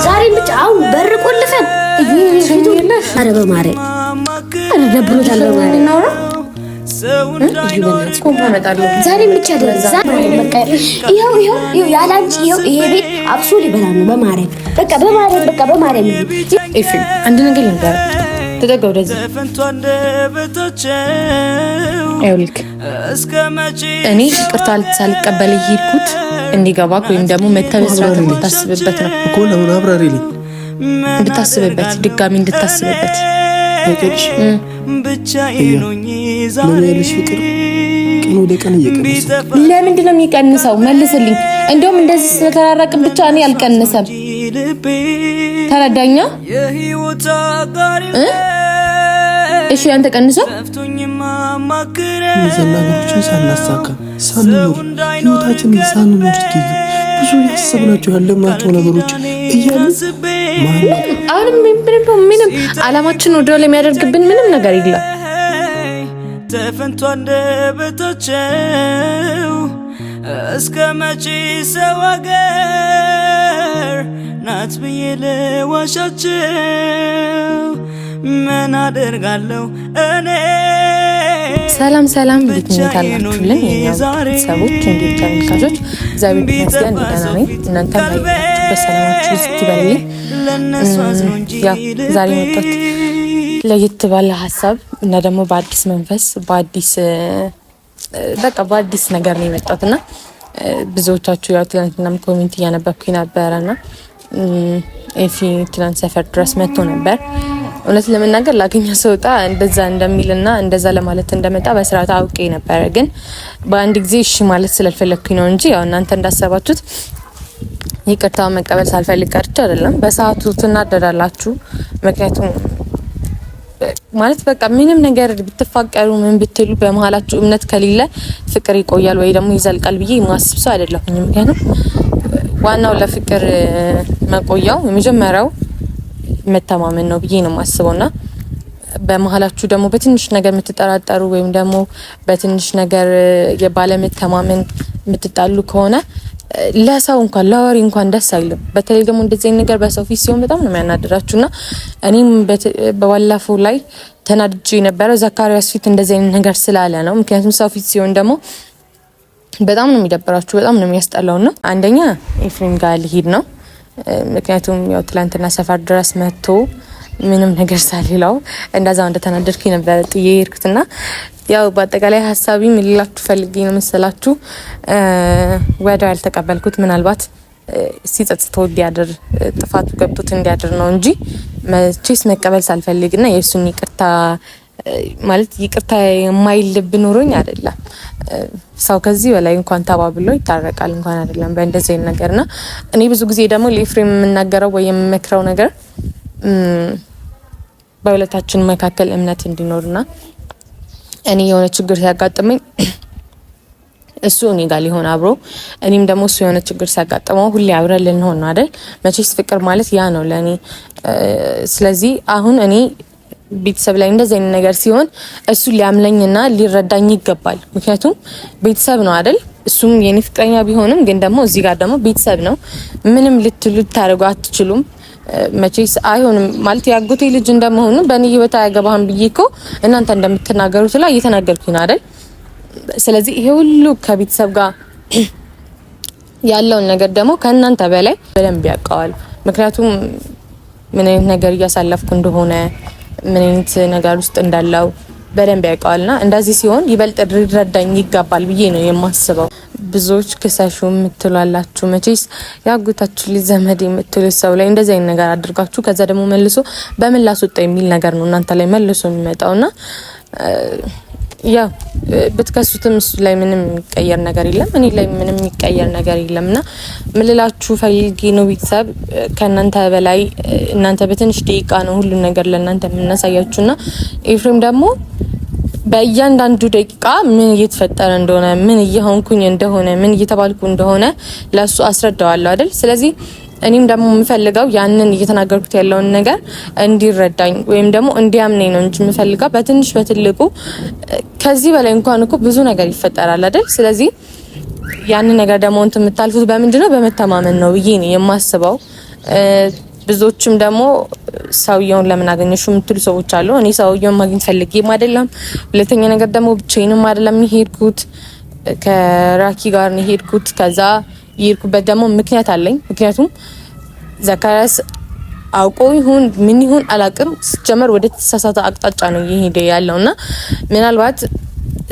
ዛሬ ብቻ አሁን በር ቆልፈን ኧረ በማርያም ኧረ ደብሮታል በማርያም እናውራ ዛሬ ብቻ ይኸው ያላንቺ ይሄ ቤት አብሶ ሊበላ ነው በማርያም በቃ በማርያም አንድ ነገር ልንገር ተጠጋ ወደዚህ አይውልክ እኔ ይቅርታ ሳልቀበል ሄድኩት እንዲገባክ ወይም ደግሞ መተበስራት እንድታስብበት ነው እኮ ለምን አብራሪልኝ እንድታስብበት ድጋሚ እንድታስብበት ለምን ፍቅር ቀን ወደ ቀን እየቀነሰ ለምንድን ነው የሚቀንሰው መልስልኝ እንደውም እንደዚህ ስለተራራቅን ብቻ እኔ አልቀነሰም ተረዳኛ እሺ አንተ ቀንሶ ዘናችን ሳናሳካ ሳንኖር ህይወታችንን ሳንኖር ብዙ ያሰብናቸው ያለምናቸው ነገሮች እያሉ አሁንም ምንም አላማችን ወደ ላይ የሚያደርግብን ምንም ነገር የለም ተፈንቷ እንደበታቸው እስከ መቼ ሰው አገር ናት ብዬ ልዋሻቸው ምን አደርጋለሁ እኔ ሰላም እንድትመጣላችሁልን የኛው ሰዎች እንዴት ተመልካቾች እግዚአብሔር ይመስገን ደህና ነኝ እናንተ በሰላማችሁ ስትበልኝ ያው ዛሬ መጣት ለየት ባለ ሀሳብ እና ደግሞ በአዲስ መንፈስ በአዲስ ነገር ነው የመጣሁትና ብዙዎቻችሁ ያው ትናንትናም ኮሜንት እያነበብኩኝ ነበርና ኤፊ ትናንት ሰፈር ድረስ መጥቶ ነበር እውነት ለመናገር ላገኛ ሰውጣ እንደዛ እንደሚልና እንደዛ ለማለት እንደመጣ በስርዓት አውቄ ነበር ግን በአንድ ጊዜ እሺ ማለት ስለፈለኩኝ ነው እንጂ ያው እናንተ እንዳሰባችሁት ይቅርታ መቀበል ሳልፈልግ ቀርቼ አይደለም በሰዓቱ ትናደዳላችሁ ምክንያቱም ማለት በቃ ምንም ነገር ብትፋቀሩ ምን ብትሉ በመሃላችሁ እምነት ከሌለ ፍቅር ይቆያል ወይ ደግሞ ይዘልቃል ብዬ ማስብ ሰው አይደለሁኝ ምክንያቱም ዋናው ለፍቅር መቆያው የመጀመሪያው መተማመን ነው ብዬ ነው ማስበውና በመሃላችሁ ደግሞ በትንሽ ነገር የምትጠራጠሩ ወይም ደግሞ በትንሽ ነገር የባለመተማመን የምትጣሉ ከሆነ ለሰው እንኳን ለወሬ እንኳን ደስ አይልም በተለይ ደግሞ እንደዚህ አይነት ነገር በሰው ፊት ሲሆን በጣም ነው የሚያናድራችሁና እኔም በባለፈው ላይ ተናድጄ ነበር ዘካሪያስ ፊት እንደዚህ አይነት ነገር ስላለ ነው ምክንያቱም ሰው ፊት ሲሆን ደግሞ በጣም ነው የሚደብራችሁ በጣም ነው የሚያስጠላውና አንደኛ ኤፍሬም ጋር ልሄድ ነው ምክንያቱም ያው ትላንትና ሰፈር ድረስ መጥቶ ምንም ነገር ሳልለው እንደዛው እንደተናደድኩኝ ነበር ጥዬ ሄድኩትና ያው በአጠቃላይ ሐሳቢ ምን ልላችሁ ፈልጌ ነው መሰላችሁ ወዲያው ያልተቀበልኩት ምናልባት ሲጸጽተው እንዲያድር ጥፋቱ ገብቶት እንዲያድር ነው እንጂ መቼስ መቀበል ሳልፈልግና የሱን ይቅርታ ማለት ይቅርታ የማይልብ ኖሮኝ አይደለም ሰው ከዚህ በላይ እንኳን ተባብሎ ይታረቃል እንኳን አይደለም በእንደዚህ አይነት ነገርና እኔ ብዙ ጊዜ ደግሞ ለኤፍሬም የምናገረው ወይ የምመክረው ነገር በሁለታችን መካከል እምነት እንዲኖርና እኔ የሆነ ችግር ሲያጋጥመኝ እሱ እኔ ጋር ሊሆን አብሮ እኔም ደግሞ እሱ የሆነ ችግር ሲያጋጥመው ሁሌ አብረን ልንሆን ነው አይደል መቼስ ፍቅር ማለት ያ ነው ለኔ ስለዚህ አሁን እኔ ቤተሰብ ላይ እንደዚህ አይነት ነገር ሲሆን እሱ ሊያምለኝና ሊረዳኝ ይገባል ምክንያቱም ቤተሰብ ነው አይደል እሱም የኔ ፍቅረኛ ቢሆንም ግን ደግሞ እዚህ ጋር ደግሞ ቤተሰብ ነው ምንም ልታረጉ አትችሉም መቼስ አይሆንም ማለት ያጎቴ ልጅ እንደመሆኑ በእኔ ህይወት አያገባህም ብዬኮ እናንተ እንደምትናገሩት ላይ እየተናገርኩኝ ነው አይደል ስለዚህ ይሄ ሁሉ ከቤተሰብ ጋር ያለውን ነገር ደግሞ ከእናንተ በላይ በደንብ ያውቀዋል ምክንያቱም ምን አይነት ነገር እያሳለፍኩ እንደሆነ ምን አይነት ነገር ውስጥ እንዳለው በደንብ ያውቀዋልና እንደዚህ ሲሆን ይበልጥ ሊረዳኝ ይገባል ብዬ ነው የማስበው ብዙዎች ክሰሹ የምትሏላችሁ መቼስ ያጎታችሁ ሊዘመድ የምትሉ ሰው ላይ እንደዚህ አይነት ነገር አድርጋችሁ ከዛ ደግሞ መልሶ በምን ላስወጣ የሚል ነገር ነው እናንተ ላይ መልሶ የሚመጣውና ያ በትከሱትም እሱ ላይ ምንም የሚቀየር ነገር የለም እኔ ላይ ምንም የሚቀየር ነገር የለምና ምልላችሁ ፈልጌ ነው ቤተሰብ ከእናንተ በላይ እናንተ በትንሽ ደቂቃ ነው ሁሉ ነገር ለእናንተ የምናሳያችሁና ኤፍሬም ደግሞ በእያንዳንዱ ደቂቃ ምን እየተፈጠረ እንደሆነ ምን እየሆንኩኝ እንደሆነ ምን እየተባልኩ እንደሆነ ለሱ አስረዳዋለሁ አይደል ስለዚህ እኔም ደግሞ የምፈልገው ያንን እየተናገርኩት ያለውን ነገር እንዲረዳኝ ወይም ደግሞ እንዲያምነኝ ነው እንጂ የምፈልገው በትንሽ በትልቁ ከዚህ በላይ እንኳን እኮ ብዙ ነገር ይፈጠራል አይደል ስለዚህ ያን ነገር ደግሞ እንትን የምታልፉት በምንድነው በመተማመን ነው ብዬ ነው የማስበው። ብዙዎችም ደግሞ ሰውየውን ለምን አገኘሽው የምትሉ ሰዎች አሉ። እኔ ሰውየውን ማግኘት ፈልጌም አይደለም። ሁለተኛ ነገር ደግሞ ብቻዬንም አይደለም የሄድኩት፣ ከራኪ ጋር ነው የሄድኩት። ከዛ የሄድኩበት ደግሞ ምክንያት አለኝ። ምክንያቱም ዘካሪያስ አውቆ ይሁን ምን ይሁን አላቅም፣ ሲጀመር ወደ ተሳሳተ አቅጣጫ ነው እየሄደ ያለውና ምናልባት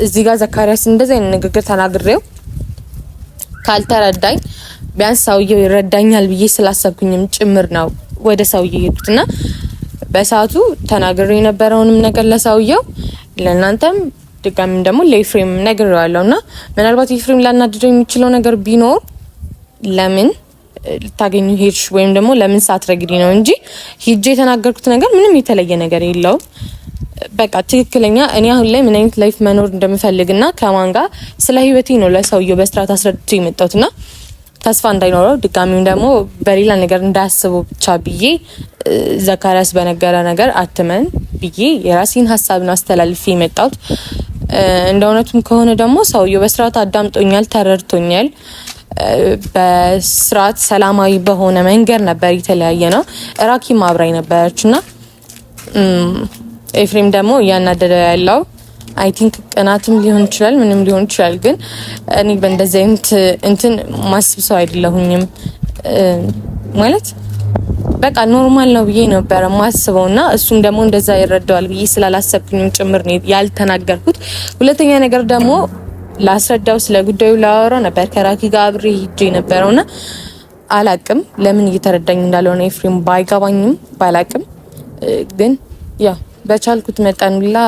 እዚህ ጋር ዘካሪያስ እንደዚህ አይነት ንግግር ተናግሬው ካልተረዳኝ ቢያንስ ሰውየው ይረዳኛል ብዬ ስላሰብኩኝም ጭምር ነው ወደ ሰውየው የሄድኩትና በሰዓቱ ተናግሬ የነበረውንም ነገር ለሰውየው ለእናንተም ድጋሚም ደግሞ ለኤፍሬም ነግሬዋለሁና ምናልባት ኤፍሬም ላናድደው የሚችለው ነገር ቢኖር ለምን ልታገኙ ሄድሽ ወይም ደግሞ ለምን ሳትረግዲ ነው እንጂ ሂጄ የተናገርኩት ነገር ምንም የተለየ ነገር የለውም። በቃ ትክክለኛ እኔ አሁን ላይ ምን አይነት ላይፍ መኖር እንደምፈልግና ከማን ጋር ስለ ህይወቴ ነው ለሰውየው በስርዓት አስረድቼ የመጣሁትና ተስፋ እንዳይኖረው ድጋሚም ደግሞ በሌላ ነገር እንዳያስቡ ብቻ ብዬ ዘካሪያስ በነገረ ነገር አትመን ብዬ የራሴን ሀሳብን አስተላልፌ የመጣሁት። እንደ እውነቱም ከሆነ ደግሞ ሰውየው በስርዓት አዳምጦኛል፣ ተረድቶኛል። በስርዓት ሰላማዊ በሆነ መንገድ ነበር የተለያየ ነው። ራኪም አብራኝ ነበረችና ኤፍሬም ደግሞ እያናደደ ያለው አይ ቲንክ ቅናትም ሊሆን ይችላል፣ ምንም ሊሆን ይችላል። ግን እኔ በእንደዚህ አይነት እንትን ማስብ ሰው አይደለሁኝም። ማለት በቃ ኖርማል ነው ብዬ ነበር ማስበውና እሱም ደግሞ እንደዛ ይረዳዋል ብዬ ስላላሰብኩኝም ጭምር ነው ያልተናገርኩት። ሁለተኛ ነገር ደግሞ ላስረዳው ስለ ጉዳዩ ላወራው ነበር ከራኪ ጋር አብሬ ሄጄ ነበርውና አላቅም ለምን እየተረዳኝ እንዳልሆነ ኤፍሬም ባይገባኝም ባላቅም ግን ያ በቻልኩት መጠንላ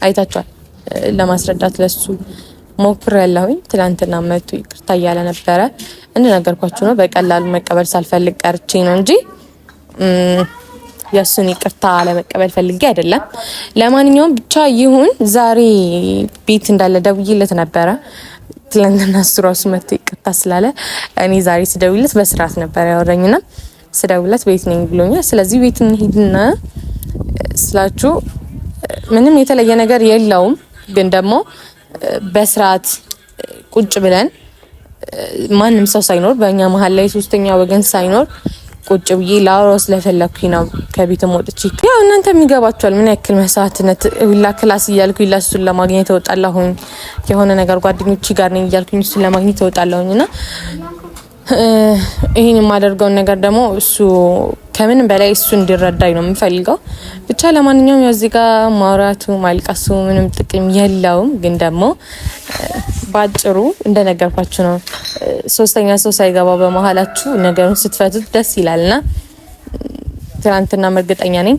አይታችኋል ለማስረዳት ለሱ ሞክሬያለሁኝ። ትላንትና መጥቶ ይቅርታ እያለ ነበረ። እንደነገርኳችሁ ነው በቀላሉ መቀበል ሳልፈልግ ቀርቼ ነው እንጂ የሱን ይቅርታ ለመቀበል ፈልጌ አይደለም። ለማንኛውም ብቻ ይሁን። ዛሬ ቤት እንዳለ ደውዬለት ነበረ። ትላንትና እሱ ራሱ መጥቶ ይቅርታ ስላለ እኔ ዛሬ ስደውልለት በስርዓት ነበር ያወራኝና ስደውልለት ቤት ነኝ ብሎኛል። ስለዚህ ቤት እንሂድና ስላችሁ ምንም የተለየ ነገር የለውም። ግን ደግሞ በስርዓት ቁጭ ብለን ማንም ሰው ሳይኖር በእኛ መሀል ላይ ሶስተኛ ወገን ሳይኖር ቁጭ ብዬ ላወራው ስለፈለኩኝ ነው ከቤትም ወጥቼ። ያው እናንተ የሚገባችኋል ምን ያክል መስዋዕትነት ሁላ ክላስ እያልኩ እሱን ለማግኘት እወጣለሁኝ። የሆነ ነገር ጓደኞቼ ጋር ነኝ እያልኩኝ እሱን ለማግኘት እወጣለሁኝና ይሄን የማደርገው ነገር ደግሞ እሱ ከምንም በላይ እሱ እንዲረዳኝ ነው የምፈልገው። ብቻ ለማንኛውም ያው እዚህ ጋር ማውራቱ ማልቀሱ ምንም ጥቅም የለውም። ግን ደግሞ ባጭሩ እንደነገርኳችሁ ነው። ሶስተኛ ሰው ሳይገባ በመሀላችሁ ነገሩን ስትፈቱት ደስ ይላልና ትናንትና እርግጠኛ ነኝ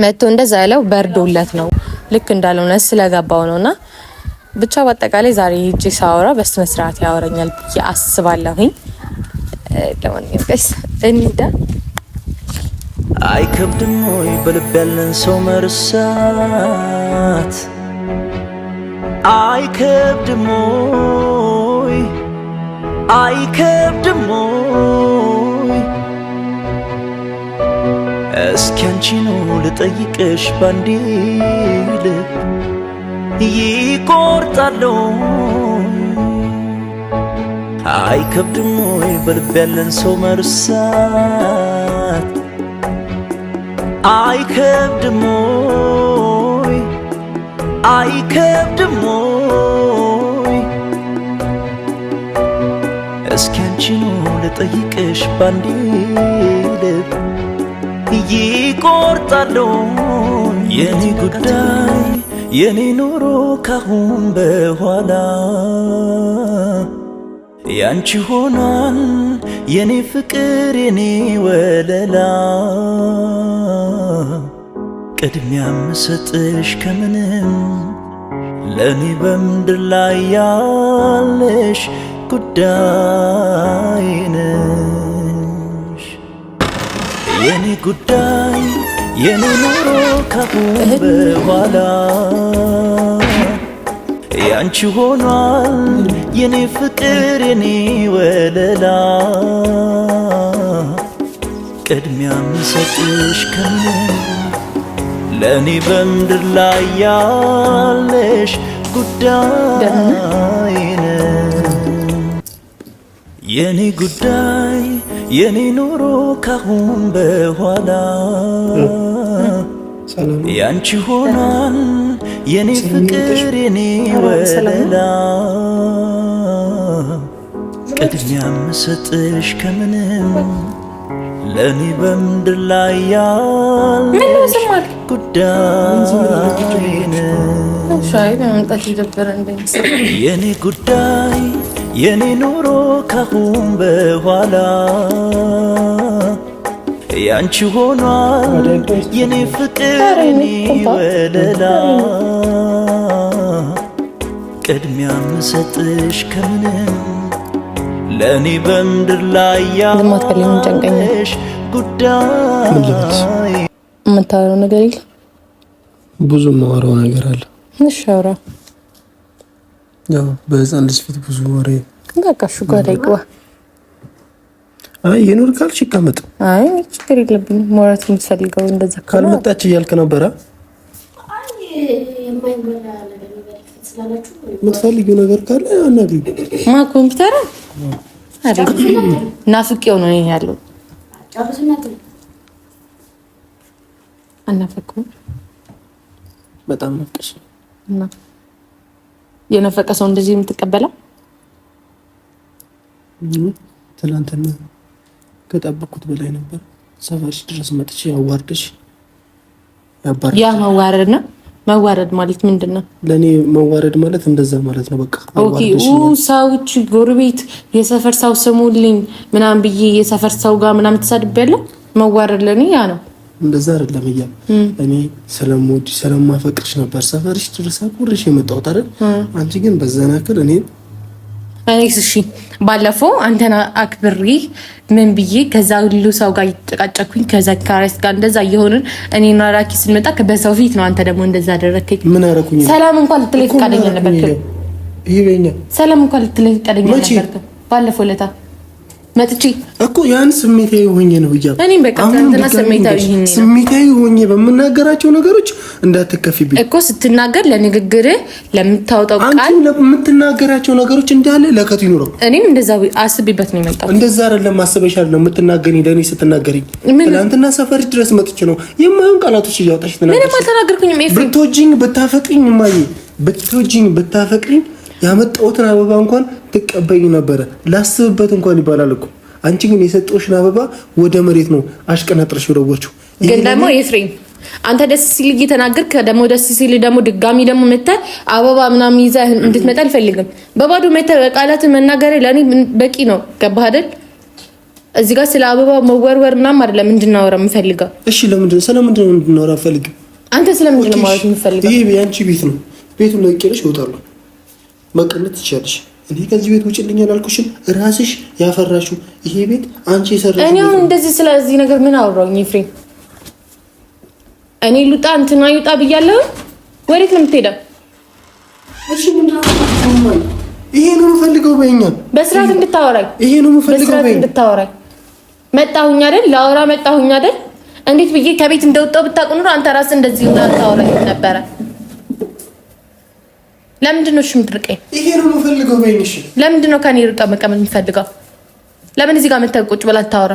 መጥቶ እንደዛ ያለው በርዶለት ነው ልክ እንዳልሆነ ስለገባው ነውና ብቻ በአጠቃላይ ዛሬ ሂጄ ሳወራ በስነ ስርዓት ያወራኛል ብዬ አስባለሁኝ። ለማንኛውም ጋይስ እንሂድ። አይከብድም ወይ በልብ ያለን ሰው መርሳት? አይከብድም ወይ አይከብድም ወይ? እስኪ አንቺኑ ልጠይቅሽ ባንዴ ልብ ይቆርጣለሁ። አይከብድም ወይ በልብ ያለን ሰው መርሳት? አይከብድም ወይ አይከብድም ወይ? እስኪ አንቺኑ ልጠይቅሽ ባንዴ ልብ ይቆርጣለሁ። የኔ ጉዳይ የኔ ኑሮ ካሁን በኋላ ያንቺ ሆኗል የኔ ፍቅር የኔ ወለላ። ቅድሚያ ምሰጥሽ ከምንም ለኔ በምድር ላይ ያለሽ ጉዳይ ነሽ። የኔ ጉዳይ የኔ ኑሮ ካሁን በኋላ ያንቺ ሆኗል የኔ ፍቅር የኔ ወለላ። ቅድሚያ ምሰጥሽ ከምንም ለኔ በምድር ላይ ያለሽ ጉዳይ ነሽ። የኔ ጉዳይ የኔ ኑሮ ካሁን በኋላ ያንቺ ሆኗል የኔ ፍቅር የኔ ወለላ ቅድሚያ ምሰጥሽ ከምንም ለኔ በምድር ላይ ያለሽ ጉዳይ የኔ ጉዳይ የኔ ኑሮ ካሁን በኋላ ያንቺ ሆኗል የኔ ፍቅር የኔ ወለላ ቅድሚያ ምሰጥሽ ከምንም ለኔ በምድር ላይ ያለሽ ጉዳይ የምታወራው ነገር የለ ብዙ የማወራው ነገር አለ እሺ አውራ ያው በህፃን ልጅ ፊት ብዙ ወሬ ጋጋሹ ጋር አይግባ አይ የኖር ካልሽ ይቀመጥ አይ ችግር የለብኝም ማውራት የምትፈልገው እንደዛ ካልመጣች እያልክ ነበረ የምትፈልጊው ነገር ካለ አናግሪኝ ማ ኮምፒውተር አይደል ናፍቄው ነው ይሄ ያለው አናፈቀው በጣም ነፍቀሽ እና የነፈቀ ሰው እንደዚህ የምትቀበለው ትናንትና ከጠበቅኩት በላይ ነበር ሰፈርሽ ድረስ መጥቼ ያዋርድሽ ያ መዋረድ ነው መዋረድ ማለት ምንድነው ለኔ መዋረድ ማለት እንደዛ ማለት ነው በቃ ኦኬ ሰዎች ጎረቤት የሰፈር ሰው ስሙልኝ ምናምን ብዬ የሰፈር ሰው ጋር ምናምን ተሳድቤያለሁ መዋረድ ለኔ ያ ነው እንደዛ አይደለም እያለ እኔ ስለምወድሽ ስለማፈቅርሽ ነበር ሰፈርሽ ድረስ አቁርሽ የመጣሁት አይደል አንቺ ግን በዘናከል እኔስ እሺ ባለፈው አንተና አክብሪ ምን ብዬ ከዛ ሁሉ ሰው ጋር ይጨቃጨኩኝ ከዛ ካሬስ ጋር እንደዛ እየሆንን እኔና ራኪ ስንመጣ በሰው ፊት ነው አንተ ደግሞ እንደዛ አደረከኝ ምን አረኩኝ ሰላም እንኳን ልትለኝ ፈቃደኛ ነበርክ ይሄኛ ሰላም እንኳን ልትለኝ ፈቃደኛ ነበርክ ባለፈው ለታ መጥቼ እኮ ያን ስሜታዊ ሆኜ ነው ይያ እኔም በቃ አንተና ስሜታዊ ሆኜ በመናገራቸው ነገሮች እንዳትከፊብኝ እኮ ስትናገር ለንግግር ለምታወጣው ቃል አንቺ ለምትናገራቸው ነገሮች እንዳለ ለከቱ ይኖረው እኔም እንደዛ አስብበት ነው የመጣው እንደዛ አይደለም አስበሻል ነው የምትናገሪ ለኔ ስትናገሪ ትናንትና ሰፈር ድረስ መጥቼ ነው የማይሆን ቃላቶች እያወጣሽ ተናገርሽ ምንም አልተናገርኩኝም ኤፍሬም ብትወጂኝ ብታፈቅሪኝ ማይ ብትወጂኝ ብታፈቅሪኝ ያመጣሁትን አበባ እንኳን ትቀበይኝ ነበር ላስብበት እንኳን ይባላል እኮ አንቺ ግን የሰጠሽን አበባ ወደ መሬት ነው አሽቀናጥረሽ ወረወርችው ግን ደግሞ ኤፍሬም አንተ ደስ ሲል እየተናገርክ ደግሞ ደስ ሲል ደግሞ ድጋሚ ደግሞ መጣ አበባ ምናምን ይዘህ እንድትመጣ አልፈልግም በባዶ መጣ ቃላት መናገር ለኔ በቂ ነው ገባህ አይደል እዚህ ጋር ስለ አበባ መወርወር ምናምን አይደለም እንድናወራ የምፈልገው እሺ ስለምንድን ነው እንድናወራ ፈልግ አንተ ስለምንድን ነው ማለት የምፈልገው ይሄ ያንቺ ቤት ነው ቤቱን ለቅቄልሽ እወጣለሁ መቀነት ትችያለሽ እኔ ከዚህ ቤት ውጭልኝ አላልኩሽም ራስሽ ያፈራሽው ይሄ ቤት አንቺ የሰራሽው እኔ እንደዚህ ስለዚህ ነገር ምን አወራኝ ኤፍሬም እኔ ሉጣ እንትና ይውጣ ብያለሁ ወዴት ነው የምትሄደው እሺ ምን ነው ይሄ ነው የምፈልገው በእኛ በስርዓት እንድታወራኝ ይሄ ነው የምፈልገው በእኛ እንድታወራኝ መጣሁኝ አይደል ላወራ መጣሁኝ አይደል እንዴት ብዬ ከቤት እንደወጣው ብታውቅ ኑሮ አንተ ራስህ እንደዚህ እንዳታወራኝ ነበረ ለምንድን ነው የምትርቀኝ ይሄ ነው የምፈልገው በእኛ እሺ ለምንድን ነው ከኔ ርቀህ መቀመጥ የምትፈልገው ለምን እዚህ ጋር መተህ ቁጭ ብለህ አታወራ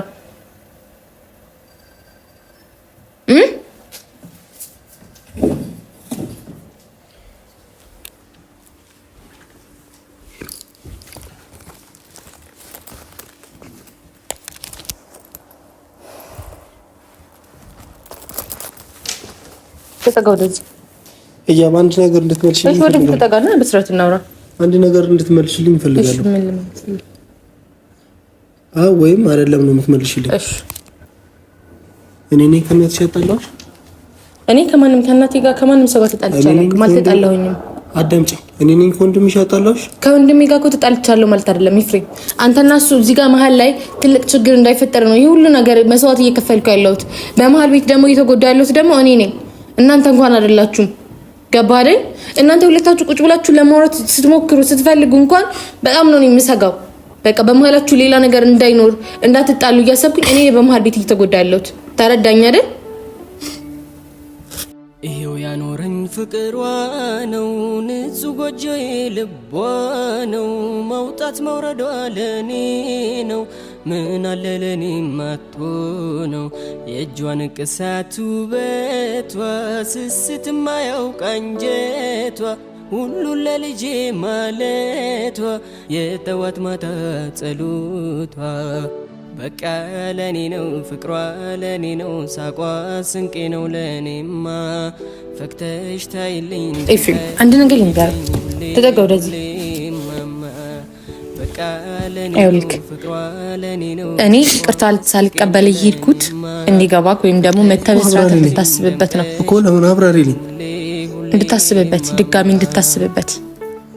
ተጠጋው ደዚ አንድ ነገር እንድትመልሽልኝ ፈልጋለሁ። ተጠጋና በስራት እናውራ። አንድ ነገር እንድትመልሽልኝ ፈልጋለሁ። እሺ ምን ልመልስልኝ? ወይም አይደለም ነው የምትመልሽልኝ? እሺ እኔ ነኝ ከእናትሽ ያጣላሁሽ? እኔ ከማንም ከእናቴ ጋር ከማንም ሰው ጋር ተጣልቻለሁ ማለት ተጣላሁኝም። አዳምጪኝ። እኔ ነኝ ከወንድምሽ ያጣላሁሽ? ከወንድሜ ጋር እኮ ተጣልቻለሁ ማለት አይደለም ኤፍሬም። አንተና እሱ እዚህ ጋር መሀል ላይ ትልቅ ችግር እንዳይፈጠር ነው ይሄ ሁሉ ነገር መስዋዕት እየከፈልኩ ያለሁት። በመሀል ቤት ደግሞ እየተጎዳ ያለሁት ደግሞ እኔ ነኝ። እናንተ እንኳን አይደላችሁም። ገባህ አይደል? እናንተ ሁለታችሁ ቁጭ ብላችሁ ለማውራት ስትሞክሩ ስትፈልጉ እንኳን በጣም ነው የምሰጋው። በቃ በመሀላችሁ ሌላ ነገር እንዳይኖር እንዳትጣሉ እያሰብኩኝ እኔ በመሀል ቤት እየተጎዳ ያለሁት። ተረዳኝ አይደል? ይሄው ያኖረኝ ፍቅሯ ነው ንጹህ ጎጆዬ ልቧ ነው መውጣት መውረዷ ለኔ ነው ምን አለ ለኔ ማቶ ነው የእጇን ቅሳት ውበቷ ስስት ማያውቅ አንጀቷ ሁሉ ለልጄ ማለቷ የጠዋት ማታ ጸሎቷ በቃ ለኔ ነው ፍቅሯ ለኔ ነው ሳቋ ስንቄ ነው ለኔማ ፈክተሽ ታይልኝ ኤፍሬም አንድ ነገር ልንገር ተጠጋ ወደዚህ በቃ ለኔ ነው ፍቅሯ ለኔ ነው እኔ ቅርታ ሳልቀበል ይሄድኩት እንዲገባክ ወይም ደግሞ መተብስራት እንድታስብበት ነው እኮ ለምን አብራሪልኝ እንድታስብበት ድጋሚ እንድታስብበት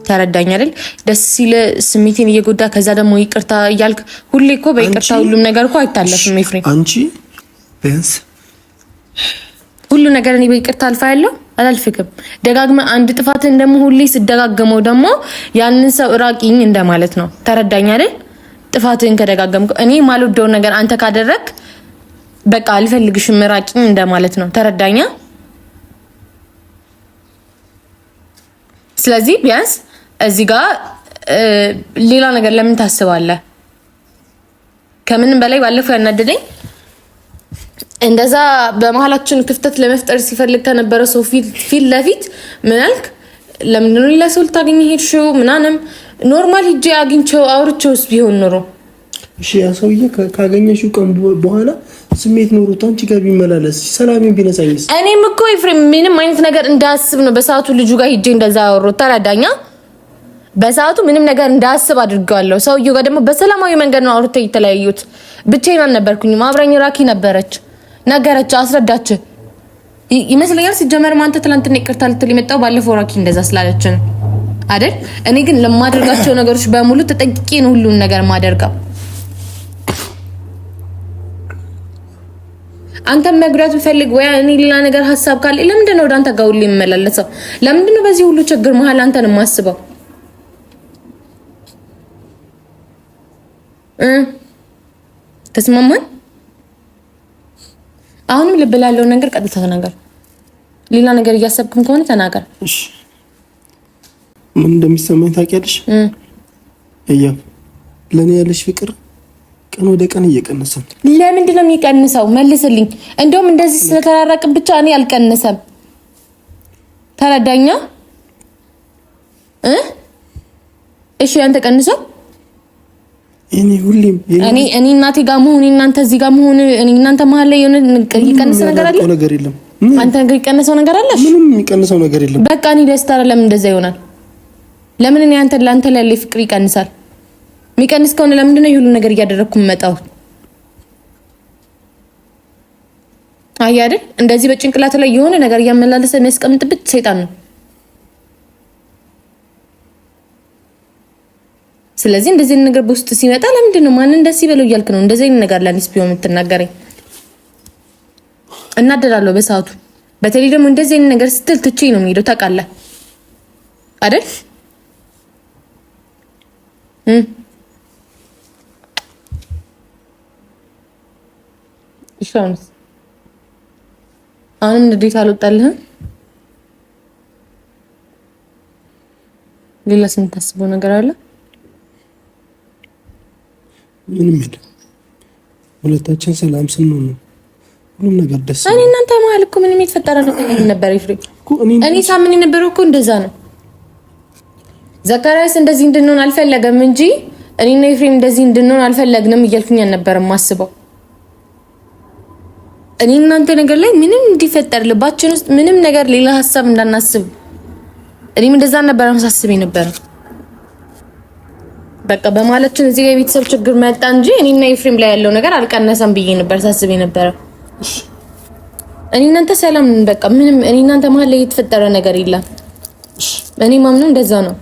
ተረዳኝ አይደል ደስ ሲል ስሜቴን እየጎዳ ከዛ ደግሞ ይቅርታ እያልክ ሁሌ እኮ በይቅርታ ሁሉም ነገር እኮ አይታለፍም ኤፍሬም አንቺ ቢያንስ ሁሉ ነገር እኔ በይቅርታ አልፋለሁ አላልፍክም ደጋግመ አንድ ጥፋትን ደግሞ ሁሌ ስደጋገመው ደግሞ ያንን ሰው ራቂኝ እንደማለት ነው ተረዳኝ አይደል ጥፋትን ከደጋገምኩ እኔ ማልወደው ነገር አንተ ካደረክ በቃ አልፈልግሽም ራቂኝ እንደማለት ነው ተረዳኛ ስለዚህ ቢያንስ እዚህ ጋር ሌላ ነገር ለምን ታስባለህ ከምንም በላይ ባለፈው ያናደደኝ እንደዛ በመሃላችን ክፍተት ለመፍጠር ሲፈልግ ከነበረ ሰው ፊት ለፊት ምን አልክ ለምን ነው ለሰው ልታገኝ ሄድሽው ምናንም ኖርማል ሂጄ አግኝቼው አውርቼውስ ቢሆን ኖሮ እሺ ያ ሰውዬ ካገኘሽው ቀን በኋላ ስሜት ኖሮት አንቺ ጋር ቢመላለስ ሰላምን ቢነሳኝስ እኔም እኮ ኤፍሬም ምንም አይነት ነገር እንዳስብ ነው በሰዓቱ ልጁ ጋር ሂጄ እንደዛ አወሮት ተረዳኛ በሰዓቱ ምንም ነገር እንዳስብ አድርጋለሁ ሰውዬው ጋር ደግሞ በሰላማዊ መንገድ ነው አውርተው የተለያዩት ብቻዬን አልነበርኩኝም አብራኝ ራኪ ነበረች ነገረች አስረዳች ይመስለኛል ሲጀመር ማንተ ትላንትና ይቅርታ ልትል የመጣው ባለፈው ራኪ እንደዛ ስላለችን አይደል እኔ ግን ለማድረጋቸው ነገሮች በሙሉ ተጠንቅቄ ነው ሁሉን ነገር ማደርጋው አንተ መግራት ፈልግ ወይ እኔ ሌላ ነገር ሐሳብ ካለ ለምንድን ነው ወደ አንተ ጋር ሁሉ የሚመላለሰው ለምንድን ነው በዚህ ሁሉ ችግር መሃል አንተን ማስበው ተስማማን አሁንም ልብ ላለው ነገር ቀጥታ ተናገር ሌላ ነገር እያሰብክም ከሆነ ተናገር እሺ ምን እንደሚሰማኝ ታውቂያለሽ እያ ለኔ ያለሽ ፍቅር ቀን ወደ ቀን እየቀነሰ ለምንድን ነው የሚቀንሰው መልስልኝ እንደውም እንደዚህ ስለተራራቅን ብቻ እኔ አልቀነሰም ተረዳኛ እሺ አንተ ቀንሰው እኔ ሁሌም እኔ እናቴ ጋር መሆን እናንተ እዚህ ጋር መሆን እኔ እናንተ መሀል ላይ የሆነ ይቀንስ ነገር አለ ነገር የለም አንተ ነገር ይቀንሰው ነገር አለ ምንም የሚቀንሰው ነገር የለም በቃ እኔ ደስታ ለምን እንደዛ ይሆናል ለምን እኔ አንተ ላንተ ላይ ፍቅር ይቀንሳል ሚቀንስ ከሆነ ለምንድን ነው ይሁሉ ነገር እያደረኩ መጣው አይደል እንደዚህ በጭንቅላት ላይ የሆነ ነገር እያመላለሰ የሚያስቀምጥበት ሰይጣን ነው ስለዚህ እንደዚህ ነገር በውስጥ ሲመጣ ለምንድን ነው ማን እንደዚህ ይበለው እያልክ ነው እንደዚህ ነገር ለኔስ ቢሆን የምትናገረኝ እናደዳለሁ በሰዓቱ በተለይ ደግሞ እንደዚህ ነገር ስትል ትቼ ነው የሚሄደው ታውቃለህ አይደል ይሻውንስ አሁንም እንዴት አልወጣልህም ሌላ ስንት ታስበው ነገር አለ ምንም የለም ሁለታችን ሰላም ስንሆን ነው ሁሉም ነገር ደስ እኔ እናንተ መሀል እኮ ምንም የተፈጠረ ነገር ነበር ኤፍሬም እኔ ሳምን የነበረው እኮ እንደዛ ነው ዘካሪያስ እንደዚህ እንድንሆን አልፈለገም እንጂ እኔና ኤፍሬም እንደዚህ እንድንሆን አልፈለግንም እያልኩኝ ነበር ማስበው እኔ እናንተ ነገር ላይ ምንም እንዲፈጠር ልባችን ውስጥ ምንም ነገር ሌላ ሐሳብ እንዳናስብ እኔም እንደዛ ነበር ማሳስበኝ ነበር በቃ በማለችን እዚህ ጋር የቤተሰብ ችግር መጣ እንጂ እኔና ኤፍሬም ላይ ያለው ነገር አልቀነሰም ብዬ ነበር ሳስበኝ ነበር እኔ እናንተ ሰላም በቃ ምንም እኔ እናንተ መሀል ላይ የተፈጠረ ነገር የለም እኔ ማምነው እንደዛ ነው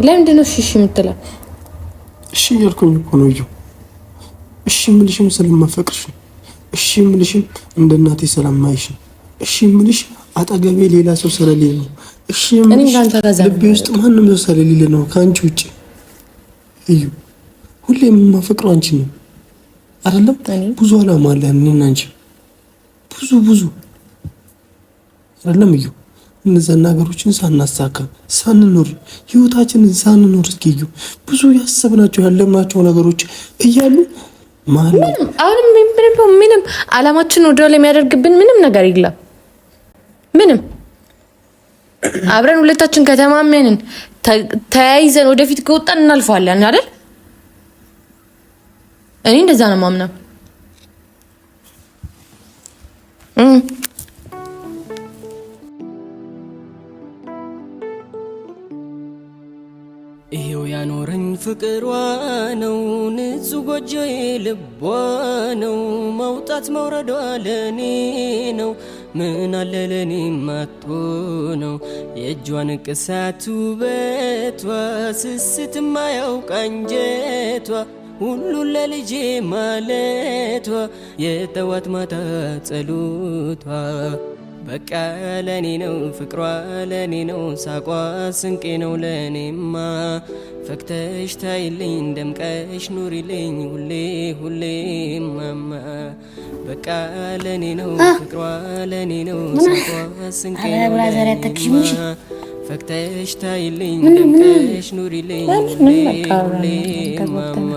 ለምንድን ነው እሺ የምትለው እሺ ያልኩኝ እኮ ነው እሺ ምልሽም ስለማፈቅርሽ እሺ ምልሽም እንደ እናቴ ሰላማይሽ እሺ ምልሽ አጠገቤ ሌላ ሰው ስለሌለ ነው እሺ ምልሽ ልቤ ውስጥ ማንም ሰው ስለሌለ ነው ካንቺ ውጪ እዩ ሁሌም የማፈቅረው አንቺ ነው አይደለም ብዙ አላማ አለ እኔና አንቺ ብዙ አይደለም እዩ እነዛ ነገሮችን ሳናሳካ ሳንኖር ህይወታችንን ሳንኖር እስኪ እዩ ብዙ ያሰብናቸው ያለምናቸው ነገሮች እያሉ ማለት አሁንም ምንም አላማችን ወደ ላይ የሚያደርግብን ምንም ነገር የለም። ምንም አብረን ሁለታችን ከተማመንን ተያይዘን ወደፊት ከወጣን እናልፋለን አይደል? እኔ እንደዛ ነው ማምነው። ይሄው ያኖረኝ ፍቅሯ ነው ንጹህ ጎጆዬ ልቧ ነው መውጣት መውረዷ ለኔ ነው ምን አለ ለኔ ማቶ ነው የእጇን ቅሳት ውበቷ ስስት ማያውቅ አንጀቷ ሁሉ ለልጄ ማለቷ የጠዋት ማታ ጸሎቷ በቃ ለኔ ነው ፍቅሯ ለኔ ነው ሳቋ ስንቄ ነው ለኔማ ፈክተሽ ታይልኝ ደምቀሽ ኑሪልኝ ሁሌ ሁሌ ማማ በቃ ለኔ ነው ፍቅሯ ለኔ ነው ሳቋ ስንቄ ነው ለኔማ ፈክተሽ ታይልኝ ደምቀሽ ኑሪልኝ ሁሌ ሁሌ ማማ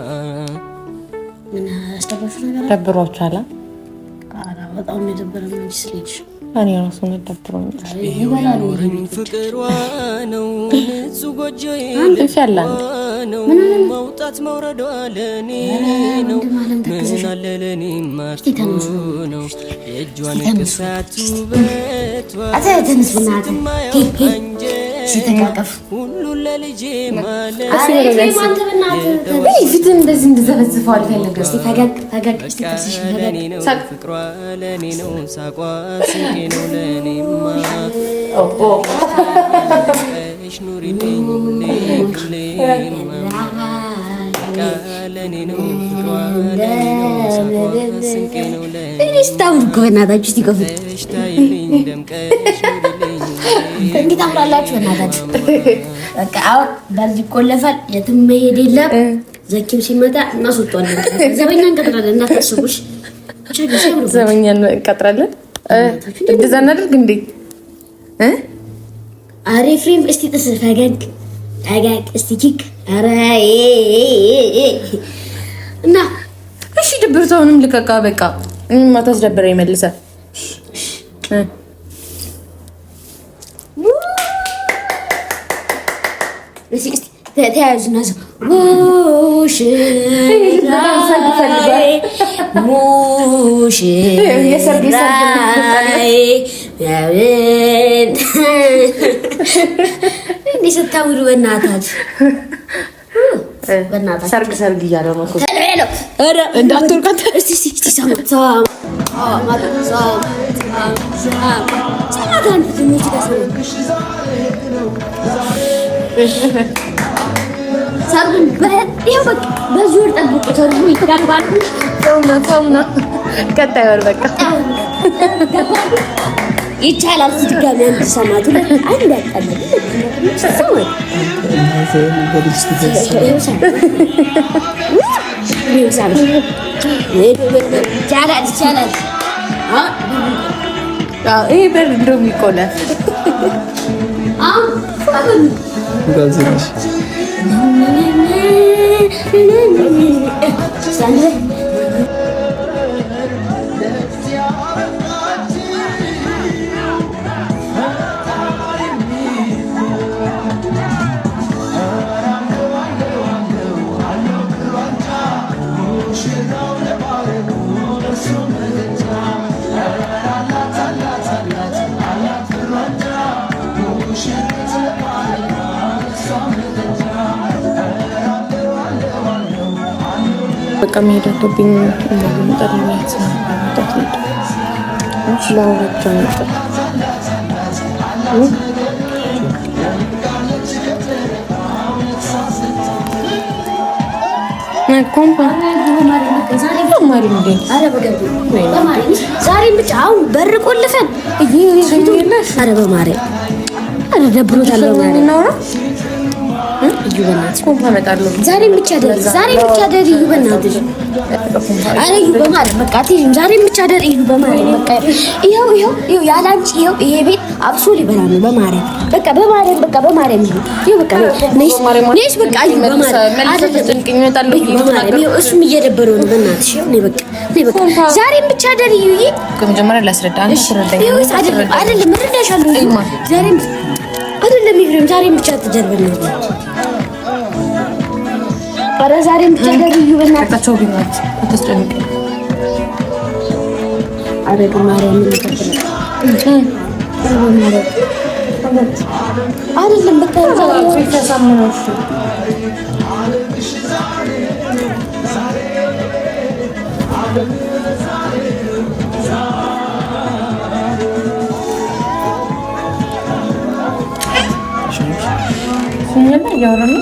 ደብሯችኋል? በጣም የደበረኝ ልጅ እኔ ራሱ ነው ደብሮኝ ይሄው ፍቅሯ ነው ንጹህ ጎጆዬ ነው መውጣት መውረዷ ለኔ ነው ምን አለ ለኔ ማቶ ነው የእጇን ቅሳት ውበቷ ሲተቃቀፍ ሁሉ ለልጄ ማለት ፊት እንደዚህ እንደዘፈዝፈው አልፈልግም። ፈገግ ለኔ ነው ፍቅሯ ለኔ ነው ሳቋ ስንቄ ነው ለኔማ እሽ ኑሪልኝ ሁሌ ሁሌ ለኔ ነው ፍቅሯ ለኔ ነው ሳቋ ስንቄ ነው ለኔ ስታውቁ በእናታችሁ ሲቆፍጥ ታይልኝ ደምቀሽ ኑሪልኝ እንዴት አምራላችሁ እናታችሁ። በቃ አሁን በዚህ ቆለፋል የትም መሄድ የለም። ዘኪም ሲመጣ እናስወጣለን። ዘበኛ እንቀጥራለን እንዳታስቡሽ። ዘበኛ እንቀጥራለን። እንደዛ እናድርግ እንዴ? አሪፍሪም እስቲ ጥስ ፈገግ ፈገግ እስቲ ኪክ አረ እና እሺ ድብርታውንም ልቀቃ በቃ እኔማ ታስደብረኝ መልሰህ ተያዙና እንዲህ ስታውሉ በእናታችሁ ሰርግ እያለ ነው እንዳትወርቃት ሰርጉን በዙር ጠብቁ። ሰርጉ ይተጋባሉ። ሰውና ቀጣይ ወር በቃ ይቻላል። ድጋሚ አንድ ሰማቱ አንድ ያጣለ ይቻላል። ይሄ በር እንደው የሚቆላል በቃ መሄድ አለብኝ። ጠሪት ስለወረጃ ዛሬ ብቻ አሁን በር ቆልፈን ኧረ በማርያም ኧረ ደብሮታል። እዩ በእናትሽ ኮምፓ እመጣለሁ። ዛሬም ብቻ ደር እዩ በእናትሽ። ኧረ እዩ በማርያም በቃ አትይዥም። ዛሬም ብቻ ደር እዩ በማርያም በቃ ይኸው ያላንቺ ይሄ ቤት አብሶ ሊበላ ነው በማርያም በቃ በማርያም ይኸው በቃ ነይስ በቃ እዩ በማርያም ይኸው እሱም እየደበረው ነው በእናትሽ ነይ በቃ ዛሬም ብቻ ደር እዩዬ። መጀመሪያ ላስረዳ አንተ ትረዳኝ አይደለም እረዳሻለሁ። ዛሬም አይደለም ይብረም ዛሬም ብቻ ተጀርበና ኧረ ዛሬም ብቻ ደርዩ በእናታቸው ቢማት አትጨንቅ። ኧረ ማርያም ምን ተፈጠረ? አይደለም በቃ ዛሬ ተሳምነሽ ምን ያወራነው